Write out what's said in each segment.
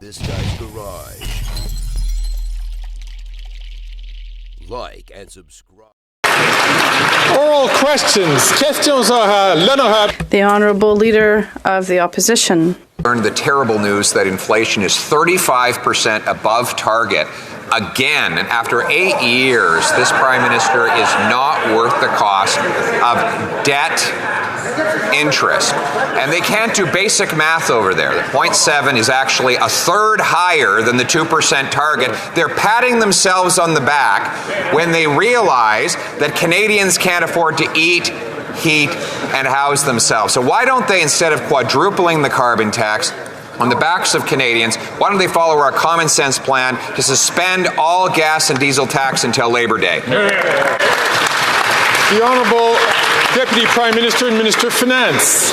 this guy's garage. Like and subscribe. Oral questions. The Honourable Leader of the Opposition. Learned the terrible news that inflation is 35% above target. Again, after 8 years, this Prime Minister is not worth the cost of debt interest. And they can't do basic math over there. The 0.7 is actually a third higher than the 2% target. They're patting themselves on the back when they realize that Canadians can't afford to eat, heat, and house themselves. So why don't they, instead of quadrupling the carbon tax on the backs of Canadians, why don't they follow our common sense plan to suspend all gas and diesel tax until Labor Day? The Honourable Deputy Prime Minister and Minister of Finance.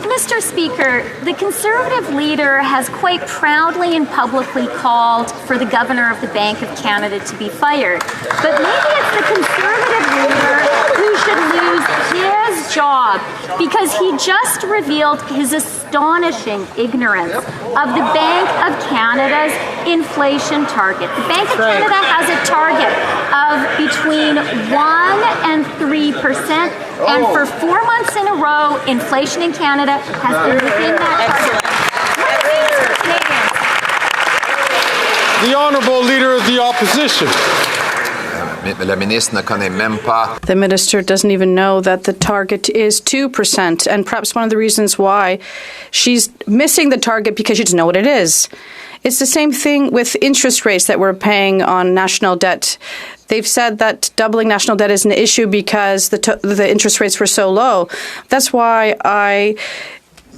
Mr. Speaker, the Conservative leader has quite proudly and publicly called for the Governor of the Bank of Canada to be fired. But maybe it's the Conservative leader who should lose his job because he just revealed his astonishing ignorance of the Bank of Canada's inflation target. The Bank of Canada has a target of between 1% and 3%. And for 4 months in a row, inflation in Canada has been within that target. The Honourable Leader of the Opposition. The Minister doesn't even know that the target is 2%, and perhaps one of the reasons why she's missing the target because she doesn't know what it is. It's the same thing with interest rates that we're paying on national debt. They've said that doubling national debt is an issue because the interest rates were so low. That's why I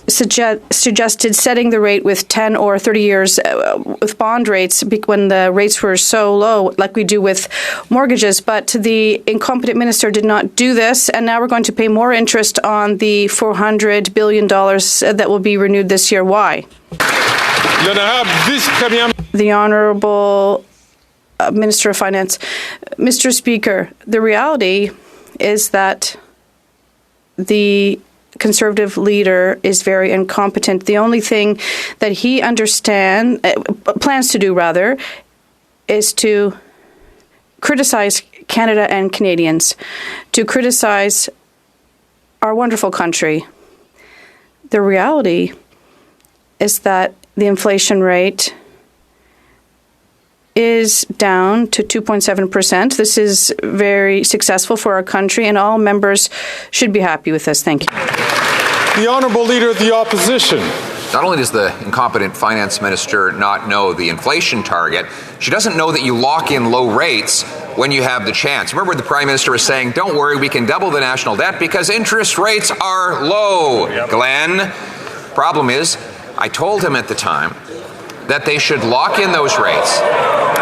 suggested setting the rate with 10 or 30 years with bond rates when the rates were so low, like we do with mortgages. But the incompetent minister did not do this, and now we're going to pay more interest on the $400 billion that will be renewed this year. Why? The Honourable Minister of Finance. Mr. Speaker, the reality is that the Conservative leader is very incompetent. The only thing that he plans to do, is to criticize Canada and Canadians, to criticize our wonderful country. The reality is that the inflation rate is down to 2.7%. This is very successful for our country, and all members should be happy with this. Thank you. The Honourable Leader of the Opposition. Not only does the incompetent finance minister not know the inflation target, she doesn't know that you lock in low rates when you have the chance. Remember, the Prime Minister was saying, don't worry, we can double the national debt because interest rates are low. Yep. Glenn, problem is, I told him at the time that they should lock in those rates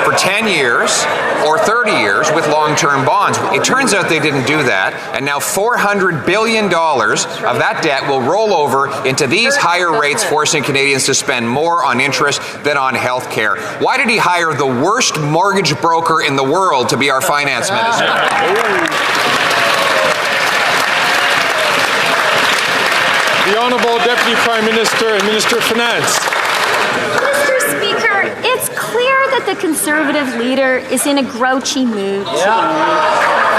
for 10 years or 30 years with long-term bonds. It turns out they didn't do that, and now $400 billion of that debt will roll over into these higher rates, forcing Canadians to spend more on interest than on health care. Why did he hire the worst mortgage broker in the world to be our finance minister? The Honourable Deputy Prime Minister and Minister of Finance. Mr. Speaker, it's clear that the Conservative leader is in a grouchy mood today.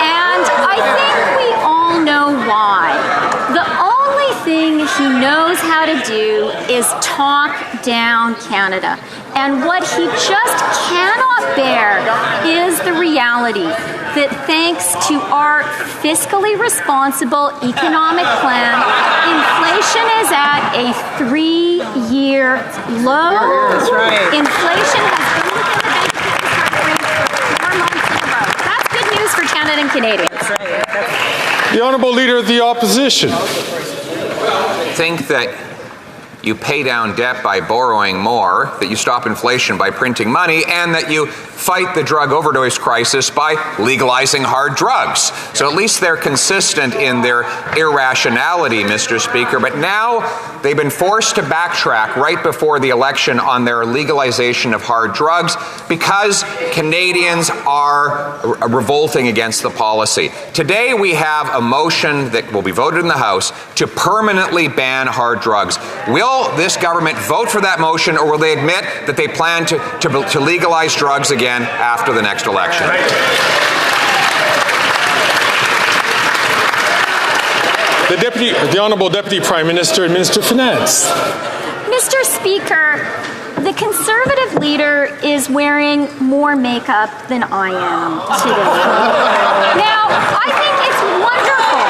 And I think we all know why. The only thing he knows how to do is talk down Canada. And what he just cannot bear is the reality that thanks to our fiscally responsible economic plan, inflation is at a 3-year low. That's right. Inflation has been within the Bank of Canada for 4 months in a row. That's good news for Canada and Canadians. That's right. The Honourable Leader of the Opposition. Think that you pay down debt by borrowing more, that you stop inflation by printing money, and that you fight the drug overdose crisis by legalizing hard drugs. So at least they're consistent in their irrationality, Mr. Speaker. But now they've been forced to backtrack right before the election on their legalization of hard drugs because Canadians are revolting against the policy. Today we have a motion that will be voted in the House to permanently ban hard drugs. We all Will this government vote for that motion, or will they admit that they plan to legalize drugs again after the next election? The Honourable Deputy Prime Minister and Minister of Finance. Mr. Speaker, the Conservative leader is wearing more makeup than I am today. Now, I think it's wonderful.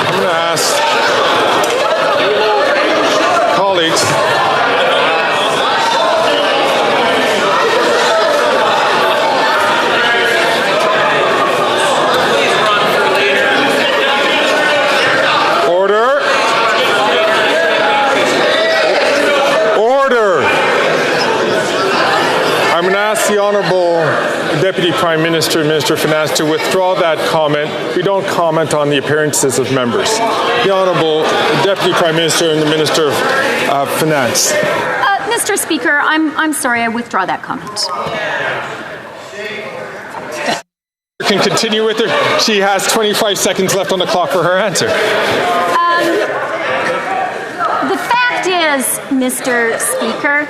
I'm going to ask colleagues. The Honourable Deputy Prime Minister and Minister of Finance to withdraw that comment. We don't comment on the appearances of members. The Honourable Deputy Prime Minister and the Minister of Finance. Mr. Speaker, I'm sorry, I withdraw that comment. Can continue with her. She has 25 seconds left on the clock for her answer. The fact is, Mr. Speaker,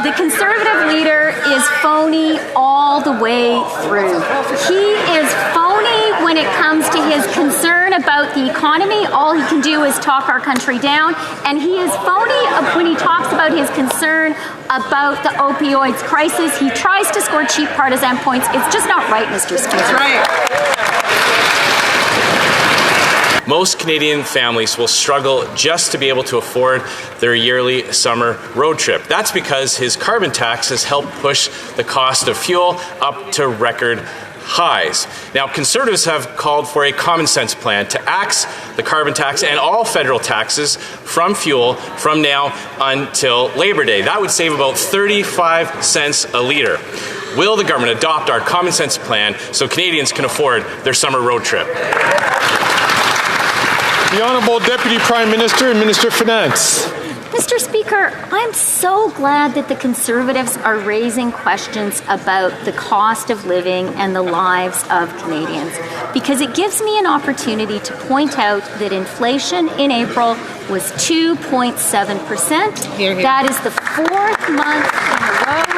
the Conservative leader is phony all the way through. He is phony when it comes to his concern about the economy. All he can do is talk our country down. And he is phony when he talks about his concern about the opioids crisis. He tries to score cheap partisan points. It's just not right, Mr. Speaker. That's right. Most Canadian families will struggle just to be able to afford their yearly summer road trip. That's because his carbon tax has helped push the cost of fuel up to record highs. Now, Conservatives have called for a common sense plan to axe the carbon tax and all federal taxes from fuel from now until Labor Day. That would save about 35 cents a litre. Will the government adopt our common sense plan so Canadians can afford their summer road trip? The Honourable Deputy Prime Minister and Minister of Finance. Mr. Speaker, I'm so glad that the Conservatives are raising questions about the cost of living and the lives of Canadians, because it gives me an opportunity to point out that inflation in April was 2.7%. That is the fourth month in a row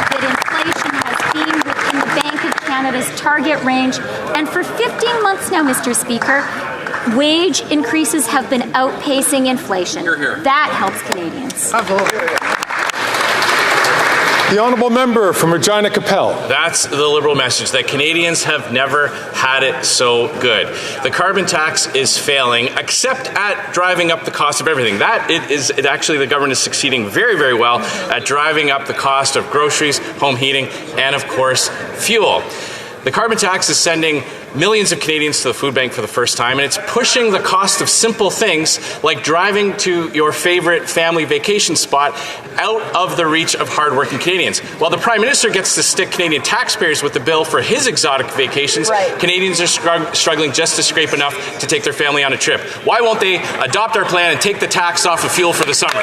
that inflation has been within the Bank of Canada's target range. And for 15 months now, Mr. Speaker, wage increases have been outpacing inflation. That helps Canadians. The Honourable Member from Regina Capel. That's the Liberal message, that Canadians have never had it so good. The carbon tax is failing, except at driving up the cost of everything. Actually, the government is succeeding very, very well at driving up the cost of groceries, home heating, and of course, fuel. The carbon tax is sending millions of Canadians to the food bank for the first time, and it's pushing the cost of simple things like driving to your favorite family vacation spot out of the reach of hardworking Canadians. While the Prime Minister gets to stick Canadian taxpayers with the bill for his exotic vacations, Canadians are struggling just to scrape enough to take their family on a trip. Why won't they adopt our plan and take the tax off of fuel for the summer?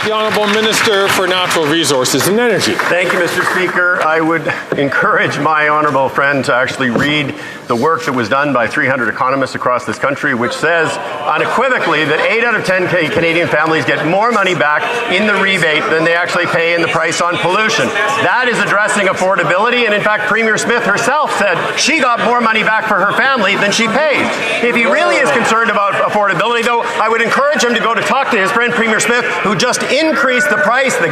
The Honourable Minister for Natural Resources and Energy. Thank you, Mr. Speaker. I would encourage my honourable friend to actually read the work that was done by 300 economists across this country, which says unequivocally that 8 out of 10 Canadian families get more money back in the rebate than they actually pay in the price on pollution. That is addressing affordability, and in fact, Premier Smith herself said she got more money back for her family than she paid. If he really is concerned about affordability, though, I would encourage him to go to talk to his friend Premier Smith, who just increased the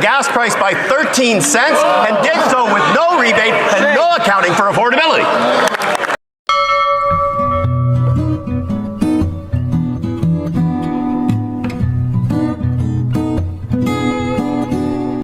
gas price by 13 cents, and did so with no rebate and no accounting for affordability.